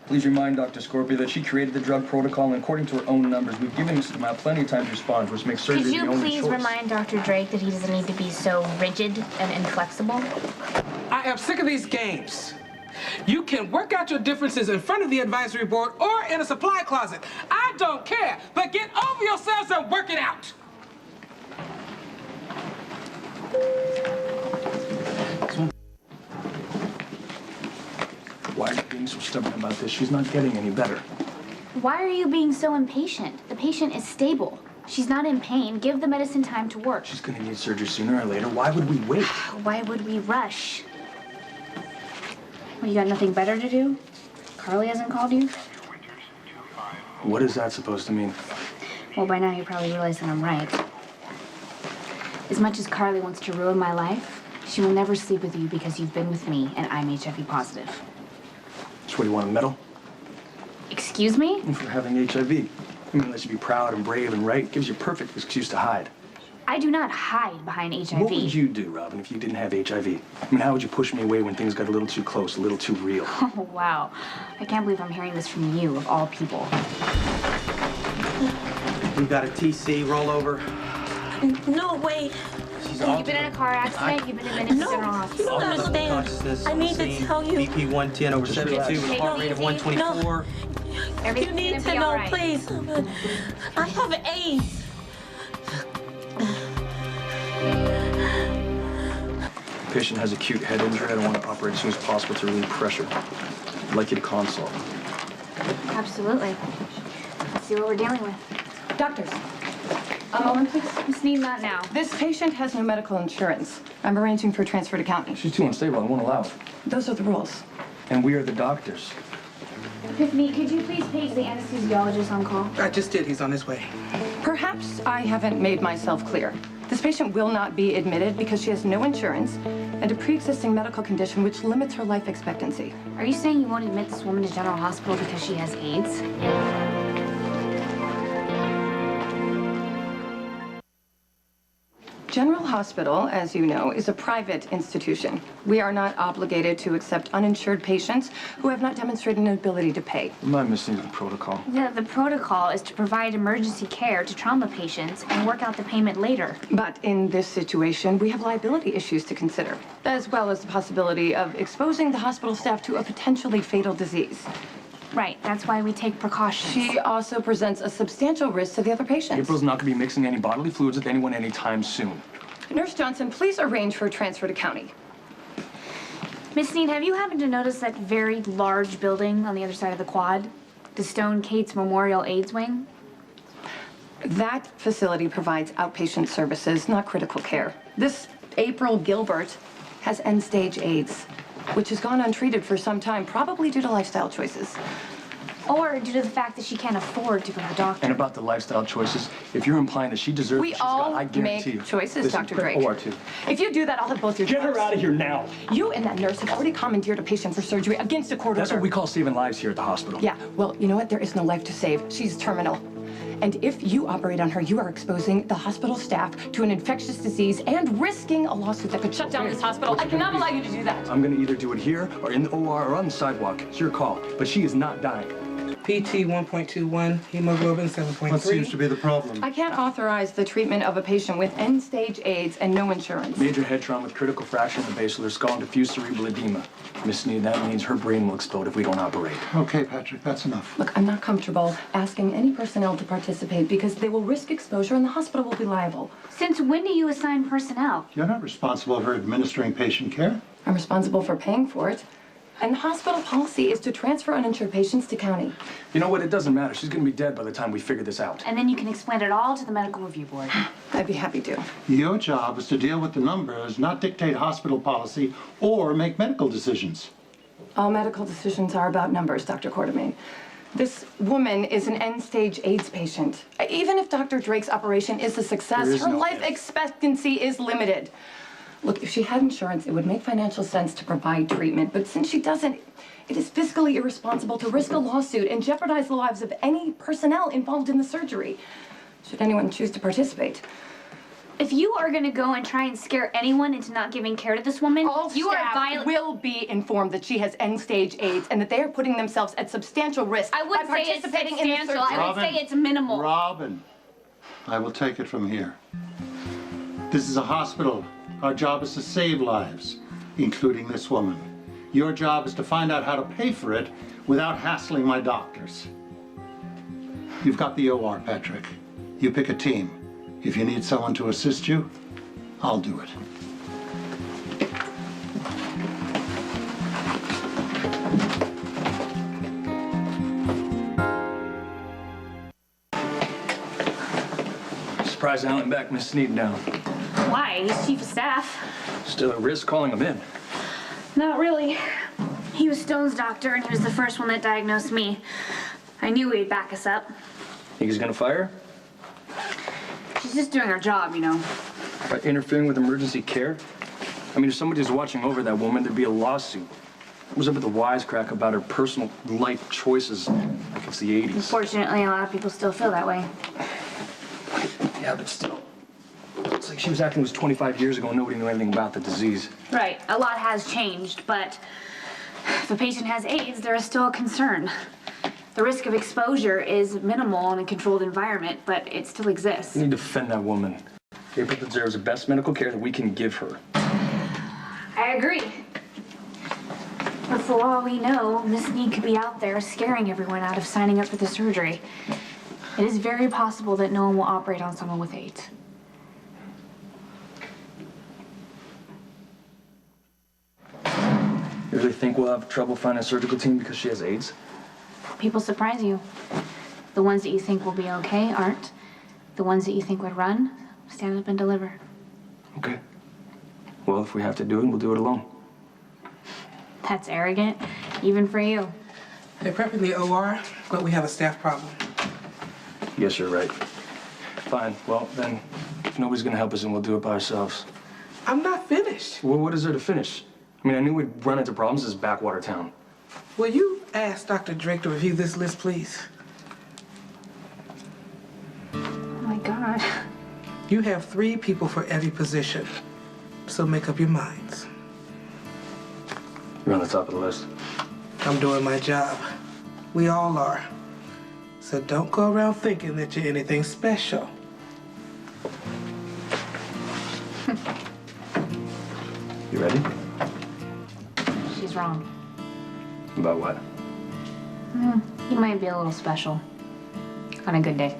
Please remind Dr. Scorpio that she created the drug protocol, and according to her own numbers, we've given Mr. Mao plenty of time to respond, which makes surgery the only choice. Could you please remind Dr. Drake that he doesn't need to be so rigid and inflexible? I am sick of these games. You can work out your differences in front of the advisory board or in a supply closet. I don't care, but get over yourselves and work it out. Why are you being so stubborn about this? She's not getting any better. Why are you being so impatient? The patient is stable. She's not in pain. Give the medicine time to work. She's gonna need surgery sooner or later. Why would we wait? Why would we rush? Well, you got nothing better to do? Carly hasn't called you? What is that supposed to mean? Well, by now you probably realize that I'm right. As much as Carly wants to ruin my life, she will never sleep with you because you've been with me and I'm HIV positive. So what, do you want a medal? Excuse me? For having HIV. I mean, unless you be proud and brave and right, it gives you a perfect excuse to hide. I do not hide behind HIV. What would you do, Robin, if you didn't have HIV? I mean, how would you push me away when things got a little too close, a little too real? Oh, wow. I can't believe I'm hearing this from you, of all people. You got a TC rollover? No, wait. You've been in a car accident? You've been admitted to General You Hospital? don't understand. I need to tell you. BP 110 over 72 with a heart rate of 124. You need to know, please. I have AIDS. The patient has acute head injury. I don't want to operate as soon as possible to relieve pressure. I'd like you to consult. Absolutely. Let's see what we're dealing with. Doctors. A moment, please. Miss Need, not now. This patient has no medical insurance. I'm arranging for a transfer to county. She's too unstable. I won't allow it. Those are the rules. And we are the doctors. Tiffany, could you please page the anesthesiologist on call? I just did. He's on his way. Perhaps I haven't made myself clear. This patient will not be admitted because she has no insurance and a pre-existing medical condition which limits her life expectancy. Are you saying you won't admit this woman to General Hospital because she has AIDS? General Hospital, as you know, is a private institution. We are not obligated to accept uninsured patients who have not demonstrated an ability to pay. Am I missing the protocol? The protocol is to provide emergency care to trauma patients and work out the payment later. But in this situation, we have liability issues to consider, as well as the possibility of exposing the hospital staff to a potentially fatal disease. Right, that's why we take precautions. She also presents a substantial risk to the other patients. April's not going to be mixing any bodily fluids with anyone anytime soon. Nurse Johnson, please arrange for a transfer to county. Miss Sneed, have you happened to notice that very large building on the other side of the quad? The Stone Cates Memorial AIDS Wing? That facility provides outpatient services, not critical care. This April Gilbert has end-stage AIDS, which has gone untreated for some time, probably due to lifestyle choices. Or due to the fact that she can't afford to go to the doctor. And about the lifestyle choices, if you're implying that she deserves what We she's got, all I guarantee you. make choices, This is Dr. Drake. OR2. If you do that, I'll have both your Get her jobs. out of here now. You and that nurse have already commandeered a patient for surgery against a court That's order. what we call saving lives here at the hospital. Yeah, well, you know what? There is no life to save. She's terminal. And if you operate on her, you are exposing the hospital staff to an infectious disease and risking a lawsuit that could shut down this hospital. I cannot allow you to do that. I'm going to either do it here or in the OR or on the sidewalk. It's your call. But she is not dying. PT 1.21, hemoglobin 7.3. What seems to be the problem? I can't authorize the treatment of a patient with end-stage AIDS and no insurance. Major head trauma with critical fracture in the basilar skull and diffuse cerebral edema. Miss Sneed, that means her brain will explode if we don't operate. Okay, Patrick, that's enough. Look, I'm not comfortable asking any personnel to participate because they will risk exposure and the hospital will be liable. Since when do you assign personnel? You're not responsible for administering patient care. I'm responsible for paying for it. And hospital policy is to transfer uninsured patients to county. You know what? It doesn't matter. She's going to be dead by the time we figure this out. And then you can explain it all to the medical review board. I'd be happy to. Your job is to deal with the numbers, not dictate hospital policy or make medical decisions. All medical decisions are about numbers, Dr. Quartermain. This woman is an end-stage AIDS patient. Even if Dr. Drake's operation is a success, her life expectancy is limited. Look, if she had insurance, it would make financial sense to provide treatment. But since she doesn't, it is fiscally irresponsible to risk a lawsuit and jeopardize the lives of any personnel involved in the surgery, should anyone choose to participate. If you are gonna go and try and scare anyone into not giving care to this woman, All you are staff violating. will be informed that she has end-stage AIDS and that they are putting themselves at substantial risk I by wouldn't say it's participating in the substantial. surgery. I would say it's minimal. Robin, I will take it from here. This is a hospital. Our job is to save lives, including this woman. Your job is to find out how to pay for it without hassling my doctors. You've got the OR, Patrick. You pick a team. If you need someone to assist you, I'll do it. Surprised I went back Miss Sneed down. Why? He's chief of staff. Still at risk calling him in. Not really. He was Stone's doctor, and he was the first one that diagnosed me. I knew he'd back us up. Think he's gonna fire? She's just doing her job, you know. By interfering with emergency care? I mean, if somebody's watching over that woman, there'd be a lawsuit. What was up with the wisecrack about her personal life choices like it's the 80s? Unfortunately, a lot of people still feel that way. Yeah, but still. It's like she was acting was 25 years ago and nobody knew anything about the disease. Right. A lot has changed, but if a patient has AIDS, there is still a concern. The risk of exposure is minimal in a controlled environment, but it still exists. We need to defend that woman. April deserves the best medical care that we can give her. I agree. But for all we know, Miss Sneed could be out there scaring everyone out of signing up for the surgery. It is very possible that no one will operate on someone with AIDS. You really think we'll have trouble finding a surgical team because she has AIDS? People surprise you. The ones that you think will be okay aren't. The ones that you think would run, stand up and deliver. Okay. Well, if we have to do it, we'll do it alone. That's arrogant, even for you. They're prepping the OR, but we have a staff problem. Yes, you're right. Fine. Well, then, if nobody's gonna help us, then we'll do it by ourselves. I'm not finished. Well, what is there to finish? I mean, I knew we'd run into problems in this backwater town. Will you ask Dr. Drake to review this list, please? Oh my God. You have 3 people for every position, so make up your minds. You're on the top of the list. I'm doing my job. We all are. So don't go around thinking that you're anything special. You ready? She's wrong. About what? You might be a little special. On a good day.